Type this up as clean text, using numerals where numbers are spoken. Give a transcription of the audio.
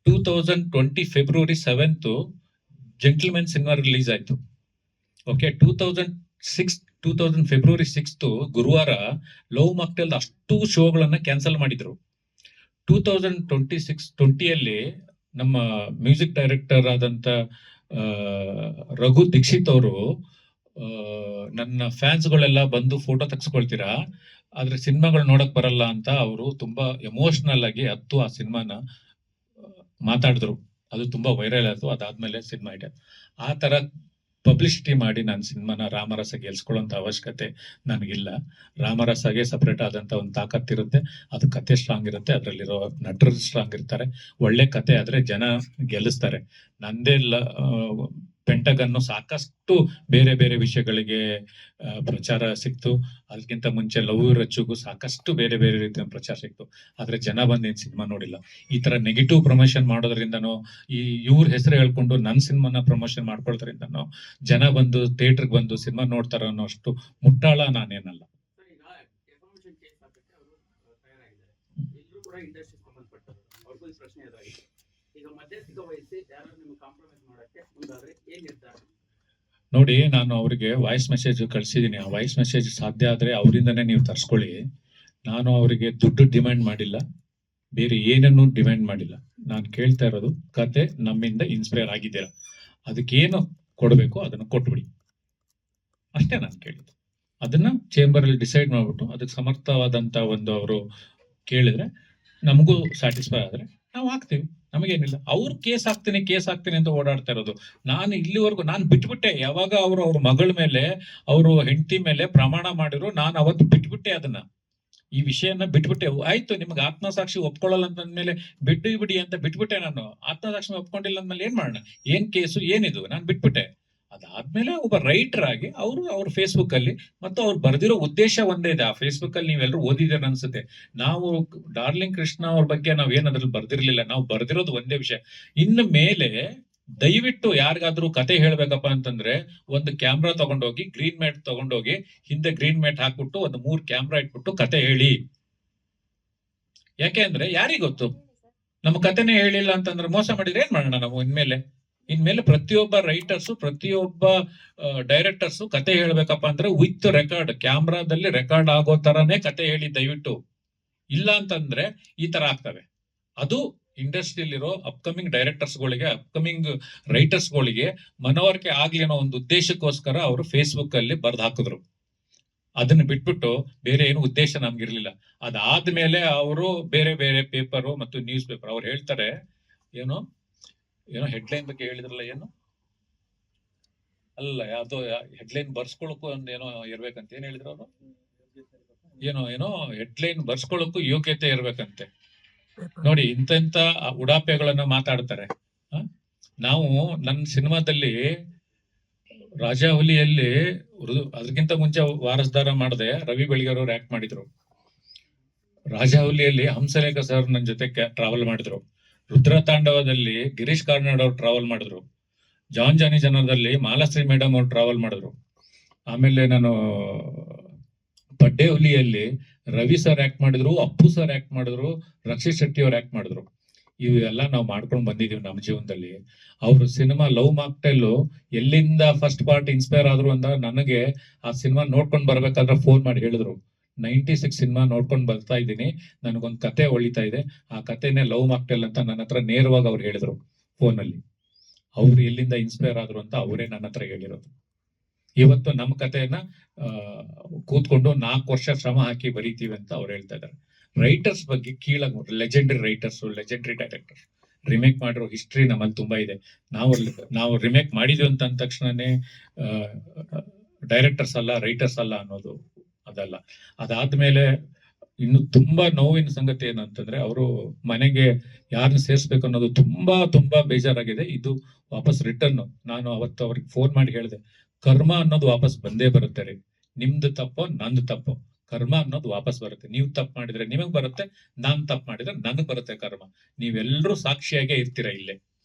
2020 February 7th gentlemen cinema release ಆಯ್ತು. Okay, 2000 February 6 ಗುರುವಾರ love mocktail ಅಷ್ಟು ಶೋಗಳನ್ನ ಕ್ಯಾನ್ಸಲ್ ಮಾಡಿದ್ರು. 2020 ನಮ್ಮ ಮ್ಯೂಸಿಕ್ ಡೈರೆಕ್ಟರ್ ಆದಂತ ರಘು ದೀಕ್ಷಿತ್ ಅವರು ನನ್ನ ಫ್ಯಾನ್ಸ್ಗಳೆಲ್ಲ ಬಂದು ಫೋಟೋ ತೆಗೆಸ್ಕೊಳ್ತೀರಾ, ಆದ್ರೆ ಸಿನಿಮಾಗಳು ನೋಡಕ್ ಬರಲ್ಲ ಅಂತ ಅವರು ತುಂಬಾ ಎಮೋಷನಲ್ ಆಗಿ ಆ ಸಿನಿಮಾನ ಮಾತಾಡಿದ್ರು. ಅದು ತುಂಬಾ ವೈರಲ್ ಆಯ್ತು. ಅದಾದ್ಮೇಲೆ ಸಿನಿಮಾ ಇದೆ. ಆ ತರ ಪಬ್ಲಿಸಿಟಿ ಮಾಡಿ ನಾನು ಸಿನಿಮಾನ ರಾಮರಸ ಗೆಲ್ಸ್ಕೊಳ್ಳೋಂತ ಅವಶ್ಯಕತೆ ನನಗಿಲ್ಲ. ರಾಮರಸಗೆ ಸಪರೇಟ್ ಆದಂತ ಒಂದು ತಾಕತ್ತಿರುತ್ತೆ. ಅದು ಕತೆ ಸ್ಟ್ರಾಂಗ್ ಇರುತ್ತೆ, ಅದರಲ್ಲಿರೋ ನಟರು ಸ್ಟ್ರಾಂಗ್ ಇರ್ತಾರೆ. ಒಳ್ಳೆ ಕತೆ ಆದ್ರೆ ಜನ ಗೆಲ್ಲಿಸ್ತಾರೆ. ನಂದೆಲ್ಲ ಪೆಂಟಗನ್ನು ಸಾಕಷ್ಟು ಬೇರೆ ಬೇರೆ ವಿಷಯಗಳಿಗೆ ಪ್ರಚಾರ ಸಿಕ್ತು. ಅದಕ್ಕಿಂತ ಮುಂಚೆ ಲವ್ ರಚ್ಚುಗೂ ಸಾಕಷ್ಟು ಬೇರೆ ಬೇರೆ ರೀತಿಯ ಪ್ರಚಾರ ಸಿಕ್ತು. ಆದ್ರೆ ಜನ ಬಂದು ಏನ್ ಸಿನಿಮಾ ನೋಡಿಲ್ಲ. ಈ ತರ ನೆಗೆಟಿವ್ ಪ್ರಮೋಷನ್ ಮಾಡೋದ್ರಿಂದನೋ, ಇವ್ರ ಹೆಸರು ಹೇಳ್ಕೊಂಡು ನನ್ನ ಸಿನಿಮಾನ ಪ್ರಮೋಷನ್ ಮಾಡ್ಕೊಳ್ಳೋದ್ರಿಂದನೋ ಜನ ಬಂದು ಥಿಯೇಟರ್ಗೆ ಬಂದು ಸಿನಿಮಾ ನೋಡ್ತಾರ ಅನ್ನೋ ಅಷ್ಟು ಮುಟ್ಟಾಳ ನಾನೇನಲ್ಲ. ನೋಡಿ, ನಾನು ಅವರಿಗೆ ವಾಯ್ಸ್ ಮೆಸೇಜ್ ಕಳ್ಸಿದೀನಿ. ಆ ವಾಯ್ಸ್ ಮೆಸೇಜ್ ಸಾಧ್ಯ ಆದ್ರೆ ಅವರಿಂದನೇ ನೀವು ತರ್ಸ್ಕೊಳ್ಳಿ. ನಾನು ಅವರಿಗೆ ದುಡ್ಡು ಡಿಮ್ಯಾಂಡ್ ಮಾಡಿಲ್ಲ, ಬೇರೆ ಏನನ್ನು ಡಿಮ್ಯಾಂಡ್ ಮಾಡಿಲ್ಲ. ನಾನು ಕೇಳ್ತಾ ಇರೋದು, ಕತೆ ನಮ್ಮಿಂದ ಇನ್ಸ್ಪೈರ್ ಆಗಿದ್ದೀರಾ, ಅದಕ್ಕೇನು ಕೊಡ್ಬೇಕು ಅದನ್ನು ಕೊಟ್ಬಿಡಿ, ಅಷ್ಟೇ ನಾನು ಕೇಳಿದ್ದು. ಅದನ್ನ ಚೇಂಬರ್ ಅಲ್ಲಿ ಡಿಸೈಡ್ ಮಾಡ್ಬಿಟ್ಟು ಅದಕ್ಕೆ ಸಮರ್ಥವಾದಂತ ಒಂದು ಅವರು ಕೇಳಿದ್ರೆ ನಮಗೂ ಸ್ಯಾಟಿಸ್ಫೈ ಆದ್ರೆ ನಾವು ಹಾಕ್ತೀವಿ, ನಮಗೇನಿಲ್ಲ. ಅವ್ರು ಕೇಸ್ ಹಾಕ್ತೀನಿ ಅಂತ ಓಡಾಡ್ತಾ ಇರೋದು. ನಾನು ಇಲ್ಲಿವರೆಗೂ ನಾನು ಬಿಟ್ಬಿಟ್ಟೆ. ಯಾವಾಗ ಅವ್ರ ಮಗಳ ಮೇಲೆ, ಅವರು ಹೆಂಡತಿ ಮೇಲೆ ಪ್ರಮಾಣ ಮಾಡಿದ್ರು, ನಾನು ಅವತ್ತು ಬಿಟ್ಬಿಟ್ಟೆ ಅದನ್ನ. ಈ ವಿಷಯನ ಬಿಟ್ಬಿಟ್ಟೆ. ಆಯ್ತು, ನಿಮ್ಗೆ ಆತ್ಮಸಾಕ್ಷಿ ಒಪ್ಕೊಳ್ಳಲ್ಲ ಅಂತಂದ್ಮೇಲೆ ಬಿಡಿ ಅಂತ ಬಿಟ್ಬಿಟ್ಟೆ. ನಾನು ಆತ್ಮಸಾಕ್ಷಿ ಒಪ್ಕೊಂಡಿಲ್ಲ ಅಂದ್ಮೇಲೆ ಏನ್ ಮಾಡೋಣ? ಏನ್ ಕೇಸು ಏನಿದು? ನಾನು ಬಿಟ್ಬಿಟ್ಟೆ. ಅದಾದ್ಮೇಲೆ ಒಬ್ಬ ರೈಟರ್ ಆಗಿ ಅವ್ರ ಫೇಸ್ಬುಕ್ ಅಲ್ಲಿ, ಮತ್ತು ಅವ್ರು ಬರ್ದಿರೋ ಉದ್ದೇಶ ಒಂದೇ ಇದೆ. ಆ ಫೇಸ್ಬುಕ್ ಅಲ್ಲಿ ನೀವೆಲ್ಲರೂ ಓದಿದ್ದೀರ ಅನ್ಸುತ್ತೆ. ನಾವು ಡಾರ್ಲಿಂಗ್ ಕೃಷ್ಣ ಅವ್ರ ಬಗ್ಗೆ ನಾವ್ ಏನ್ ಅದ್ರಲ್ಲಿ ಬರ್ದಿರ್ಲಿಲ್ಲ. ನಾವು ಬರ್ದಿರೋದು ಒಂದೇ ವಿಷಯ. ಇನ್ನು ಮೇಲೆ ದಯವಿಟ್ಟು ಯಾರಿಗಾದ್ರೂ ಕತೆ ಹೇಳ್ಬೇಕಪ್ಪ ಅಂತಂದ್ರೆ ಒಂದು ಕ್ಯಾಮ್ರಾ ತಗೊಂಡೋಗಿ, ಗ್ರೀನ್ ಮ್ಯಾಟ್ ತಗೊಂಡೋಗಿ, ಹಿಂದೆ ಗ್ರೀನ್ ಮ್ಯಾಟ್ ಹಾಕ್ಬಿಟ್ಟು ಒಂದು 3 ಕ್ಯಾಮ್ರಾ ಇಟ್ಬಿಟ್ಟು ಕತೆ ಹೇಳಿ. ಯಾಕೆ ಅಂದ್ರೆ ಯಾರಿಗ್ ಗೊತ್ತು? ನಮ್ಮ ಕತೆನೇ ಹೇಳಿಲ್ಲ ಅಂತಂದ್ರೆ ಮೋಸ ಮಾಡಿದ್ರೆ ಏನ್ ಮಾಡೋಣ ನಾವು? ಇನ್ಮೇಲೆ ಪ್ರತಿಯೊಬ್ಬ ರೈಟರ್ಸು, ಪ್ರತಿಯೊಬ್ಬ ಡೈರೆಕ್ಟರ್ಸು ಕತೆ ಹೇಳ್ಬೇಕಪ್ಪ ಅಂದ್ರೆ ವಿತ್ ರೆಕಾರ್ಡ್, ಕ್ಯಾಮ್ರಾದಲ್ಲಿ ರೆಕಾರ್ಡ್ ಆಗೋ ತರಾನೇ ಕತೆ ಹೇಳಿ ದಯವಿಟ್ಟು. ಇಲ್ಲ ಅಂತಂದ್ರೆ ಈ ತರ ಆಗ್ತವೆ. ಅದು ಇಂಡಸ್ಟ್ರಿಯಲ್ಲಿರೋ ಅಪ್ಕಮಿಂಗ್ ಡೈರೆಕ್ಟರ್ಸ್ಗಳಿಗೆ, ಅಪ್ಕಮಿಂಗ್ ರೈಟರ್ಸ್ಗಳಿಗೆ ಮನವರಿಕೆ ಆಗ್ಲಿ ಅನ್ನೋ ಒಂದು ಉದ್ದೇಶಕ್ಕೋಸ್ಕರ ಅವರು ಫೇಸ್ಬುಕ್ ಅಲ್ಲಿ ಬರ್ದು ಹಾಕಿದ್ರು. ಅದನ್ನ ಬಿಟ್ಬಿಟ್ಟು ಬೇರೆ ಏನು ಉದ್ದೇಶ ನಮ್ಗಿರ್ಲಿಲ್ಲ. ಅದಾದ್ಮೇಲೆ ಅವರು ಬೇರೆ ಬೇರೆ ಪೇಪರು ಮತ್ತು ನ್ಯೂಸ್ ಪೇಪರ್ ಅವ್ರು ಹೇಳ್ತಾರೆ, ಏನೋ ಹೆಡ್ಲೈನ್ ಬಗ್ಗೆ ಹೇಳಿದ್ರಲ್ಲ, ಏನು ಅಲ್ಲ, ಯಾವ್ದೋ ಹೆಡ್ಲೈನ್ ಬರ್ಸ್ಕೊಳಕ್ಕೂ ಒಂದೇನೋ ಇರ್ಬೇಕಂತ ಏನ್ ಹೇಳಿದ್ರು ಅವರು? ಏನೋ ಹೆಡ್ಲೈನ್ ಬರ್ಸ್ಕೊಳಕ್ಕೂ ಯೋಗ್ಯತೆ ಇರ್ಬೇಕಂತೆ. ನೋಡಿ, ಇಂತ ಉಡಾಪೆಗಳನ್ನ ಮಾತಾಡ್ತಾರೆ. ನಾವು ನನ್ನ ಸಿನಿಮಾದಲ್ಲಿ ರಾಜಾಹುಲಿಯಲ್ಲಿ ಅದಕ್ಕಿಂತ ಮುಂಚೆ ವಾರಸ್ದಾರ ಮಾಡದೆ ರವಿ ಬೆಳಗೆರೆ ಅವ್ರು ಆಕ್ಟ್ ಮಾಡಿದ್ರು. ರಾಜಾಹುಲಿಯಲ್ಲಿ ಹಂಸಲೇಖ ಸರ್ ನನ್ನ ಜೊತೆ ಟ್ರಾವೆಲ್ ಮಾಡಿದ್ರು. ರುದ್ರತಾಂಡವದಲ್ಲಿ ಗಿರೀಶ್ ಕಾರ್ನಾಡ್ ಅವ್ರು ಟ್ರಾವೆಲ್ ಮಾಡಿದ್ರು. ಜಾನ್ ಜಾನಿ ಜನರದಲ್ಲಿ ಮಾಲಾಶ್ರೀ ಮೇಡಮ್ ಅವ್ರು ಟ್ರಾವೆಲ್ ಮಾಡಿದ್ರು. ಆಮೇಲೆ ನಾನು ಪಡ್ಡೆ ಹುಲಿಯಲ್ಲಿ ರವಿ ಸರ್ ಆಕ್ಟ್ ಮಾಡಿದ್ರು, ಅಪ್ಪು ಸರ್ ಆಕ್ಟ್ ಮಾಡಿದ್ರು, ರಕ್ಷಿತ್ ಶೆಟ್ಟಿ ಅವ್ರು ಆಕ್ಟ್ ಮಾಡಿದ್ರು. ಇವೆಲ್ಲ ನಾವು ಮಾಡ್ಕೊಂಡು ಬಂದಿದೀವಿ ನಮ್ಮ ಜೀವನದಲ್ಲಿ. ಅವ್ರ ಸಿನಿಮಾ ಲವ್ ಮಾಕ್ಟೆಲ್ ಎಲ್ಲಿಂದ ಫಸ್ಟ್ ಪಾರ್ಟ್ ಇನ್ಸ್ಪೈರ್ ಆದ್ರು ಅಂತ ನನಗೆ ಆ ಸಿನಿಮಾ ನೋಡ್ಕೊಂಡ್ ಬರ್ಬೇಕಾದ್ರೆ ಫೋನ್ ಮಾಡಿ ಹೇಳಿದ್ರು. 96 ಸಿನಿಮಾ ನೋಡ್ಕೊಂಡು ಬರ್ತಾ ಇದ್ದೀನಿ, ನನಗೊಂದು ಕತೆ ಹೊಳಿತಾ ಇದೆ, ಆ ಕತೆನೇ ಲವ್ ಮಾಕ್ಟೆಲ್ ಅಂತ ನನ್ನ ಹತ್ರ ನೇರವಾಗಿ ಅವ್ರು ಹೇಳಿದ್ರು ಫೋನಲ್ಲಿ. ಅವ್ರು ಎಲ್ಲಿಂದ ಇನ್ಸ್ಪೈರ್ ಆದ್ರು ಅಂತ ಅವರೇ ನನ್ನ ಹತ್ರ ಹೇಳಿರೋದು. ಇವತ್ತು ನಮ್ಮ ಕಥೆಯನ್ನ ಕೂತ್ಕೊಂಡು 4 ವರ್ಷ ಶ್ರಮ ಹಾಕಿ ಬರೀತೀವಿ ಅಂತ ಅವ್ರು ಹೇಳ್ತಾ ಇದ್ದಾರೆ. ರೈಟರ್ಸ್ ಬಗ್ಗೆ ಕೀಳಾಗಿ ನೋಡ್ರಿ, legendary writers, legendary directors remake ಮಾಡಿರೋ ಹಿಸ್ಟ್ರಿ ನಮ್ಮಲ್ಲಿ ತುಂಬಾ ಇದೆ. ನಾವು ರಿಮೇಕ್ ಮಾಡಿದ್ವಿ ಅಂತ ಅಂದ ತಕ್ಷಣನೇ ಡೈರೆಕ್ಟರ್ಸ್ ಅಲ್ಲ, ರೈಟರ್ಸ್ ಅಲ್ಲ ಅನ್ನೋದು ಅದಲ್ಲ. ಅದಾದ್ಮೇಲೆ ಇನ್ನು ತುಂಬಾ ನೋವಿನ ಸಂಗತಿ ಏನಂತಂದ್ರೆ, ಅವರು ಮನೆಗೆ ಯಾರನ್ನ ಸೇರ್ಸ್ಬೇಕು ಅನ್ನೋದು ತುಂಬಾ ಬೇಜಾರಾಗಿದೆ. ಇದು ವಾಪಸ್ ರಿಟರ್ನ್. ನಾನು ಅವತ್ತು ಅವ್ರಿಗೆ ಫೋನ್ ಮಾಡಿ ಹೇಳಿದೆ, ಕರ್ಮ ಅನ್ನೋದು ವಾಪಸ್ ಬಂದೇ ಬರುತ್ತೆ ರೀ. ನಿಮ್ದು ತಪ್ಪೋ ನಂದು ತಪ್ಪೋ, ಕರ್ಮ ಅನ್ನೋದು ವಾಪಸ್ ಬರುತ್ತೆ. ನೀವು ತಪ್ಪು ಮಾಡಿದ್ರೆ ನಿಮಗ್ ಬರುತ್ತೆ, ನಾನ್ ತಪ್ಪು ಮಾಡಿದ್ರೆ ನನಗ್ ಬರುತ್ತೆ ಕರ್ಮ. ನೀವೆಲ್ಲರೂ ಸಾಕ್ಷಿಯಾಗೇ ಇರ್ತೀರಾ ಇಲ್ಲೇ.